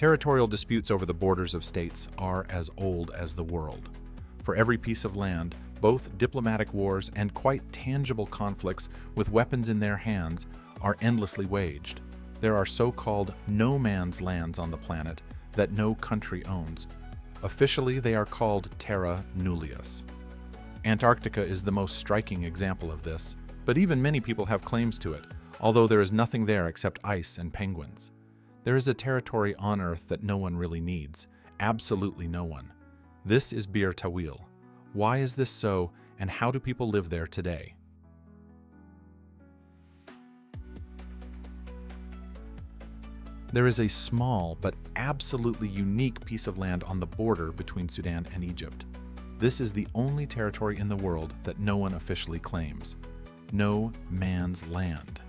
Territorial disputes over the borders of states are as old as the world. For every piece of land, both diplomatic wars and quite tangible conflicts with weapons in their hands are endlessly waged. There are so-called no man's lands on the planet that no country owns. Officially, they are called Terra Nullius. Antarctica is the most striking example of this, but even many people have claims to it, although there is nothing there except ice and penguins. There is a territory on Earth that no one really needs, absolutely no one. This is Bir Tawil. Why is this so, and how do people live there today? There is a small but absolutely unique piece of land on the border between Sudan and Egypt. This is the only territory in the world that no one officially claims. No man's land.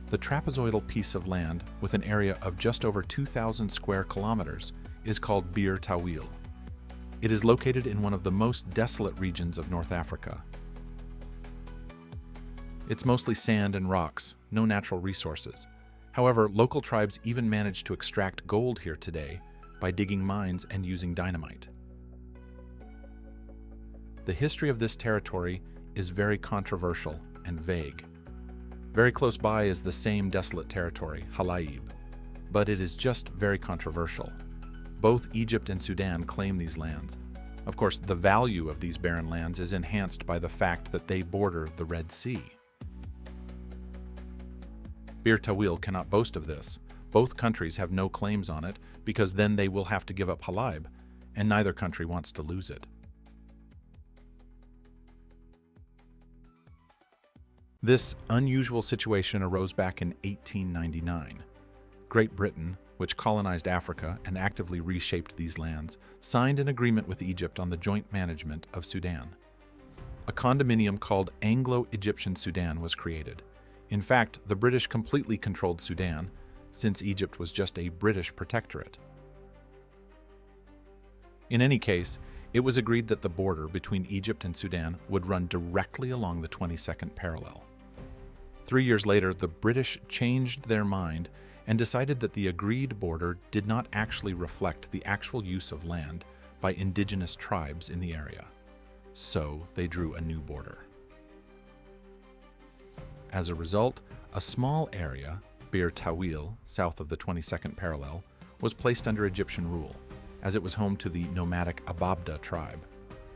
The trapezoidal piece of land, with an area of just over 2,000 square kilometers, is called Bir Tawil. It is located in one of the most desolate regions of North Africa. It's mostly sand and rocks, no natural resources. However, local tribes even manage to extract gold here today by digging mines and using dynamite. The history of this territory is very controversial and vague. Very close by is the same desolate territory, Hala'ib, but it is just very controversial. Both Egypt and Sudan claim these lands. Of course, the value of these barren lands is enhanced by the fact that they border the Red Sea. Bir Tawil cannot boast of this. Both countries have no claims on it because then they will have to give up Hala'ib, and neither country wants to lose it. This unusual situation arose back in 1899. Great Britain, which colonized Africa and actively reshaped these lands, signed an agreement with Egypt on the joint management of Sudan. A condominium called Anglo-Egyptian Sudan was created. In fact, the British completely controlled Sudan, since Egypt was just a British protectorate. In any case, it was agreed that the border between Egypt and Sudan would run directly along the 22nd parallel. 3 years later, the British changed their mind and decided that the agreed border did not actually reflect the actual use of land by indigenous tribes in the area. So they drew a new border. As a result, a small area, Bir Tawil, south of the 22nd parallel, was placed under Egyptian rule, as it was home to the nomadic Ababda tribe.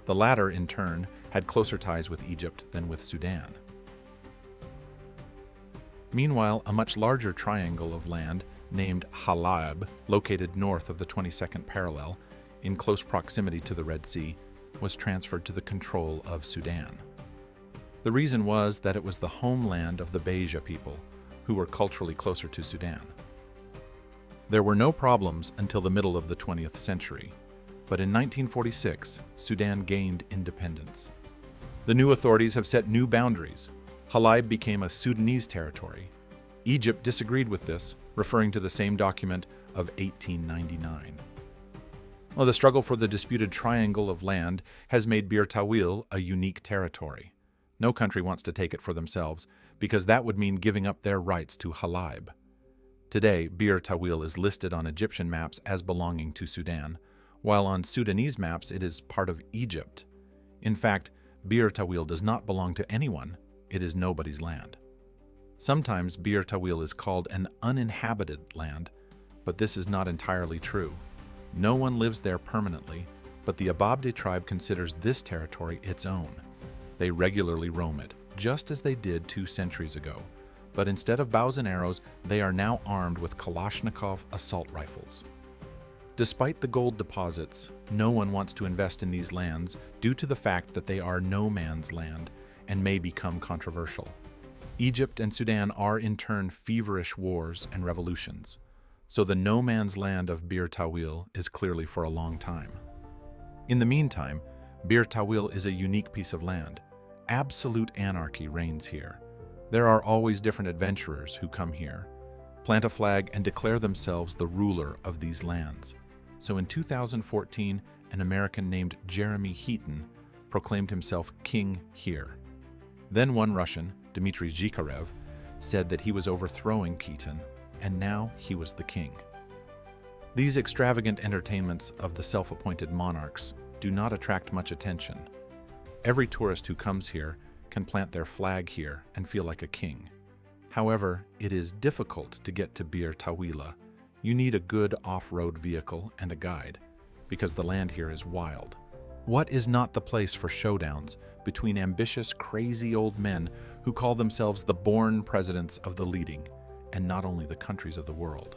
The latter, in turn, had closer ties with Egypt than with Sudan. Meanwhile, a much larger triangle of land, named Hala'ib, located north of the 22nd parallel, in close proximity to the Red Sea, was transferred to the control of Sudan. The reason was that it was the homeland of the Beja people, who were culturally closer to Sudan. There were no problems until the middle of the 20th century, but in 1946, Sudan gained independence. The new authorities have set new boundaries. Hala'ib became a Sudanese territory. Egypt disagreed with this, referring to the same document of 1899. Well, the struggle for the disputed triangle of land has made Bir Tawil a unique territory. No country wants to take it for themselves, because that would mean giving up their rights to Hala'ib. Today, Bir Tawil is listed on Egyptian maps as belonging to Sudan, while on Sudanese maps it is part of Egypt. In fact, Bir Tawil does not belong to anyone. It is nobody's land. Sometimes Bir Tawil is called an uninhabited land, but this is not entirely true. No one lives there permanently, but the Ababde tribe considers this territory its own. They regularly roam it, just as they did 2 centuries ago, but instead of bows and arrows, they are now armed with Kalashnikov assault rifles. Despite the gold deposits, no one wants to invest in these lands due to the fact that they are no man's land and may become controversial. Egypt and Sudan are in turn feverish wars and revolutions, so the no man's land of Bir Tawil is clearly for a long time. In the meantime, Bir Tawil is a unique piece of land. Absolute anarchy reigns here. There are always different adventurers who come here, plant a flag, and declare themselves the ruler of these lands. So in 2014, an American named Jeremy Heaton proclaimed himself king here. Then one Russian, Dmitry Zhikarev, said that he was overthrowing Keaton, and now he was the king. These extravagant entertainments of the self-appointed monarchs do not attract much attention. Every tourist who comes here can plant their flag here and feel like a king. However, it is difficult to get to Bir Tawil. You need a good off-road vehicle and a guide, because the land here is wild. What is not the place for showdowns between ambitious, crazy old men who call themselves the born presidents of the leading, and not only the countries of the world?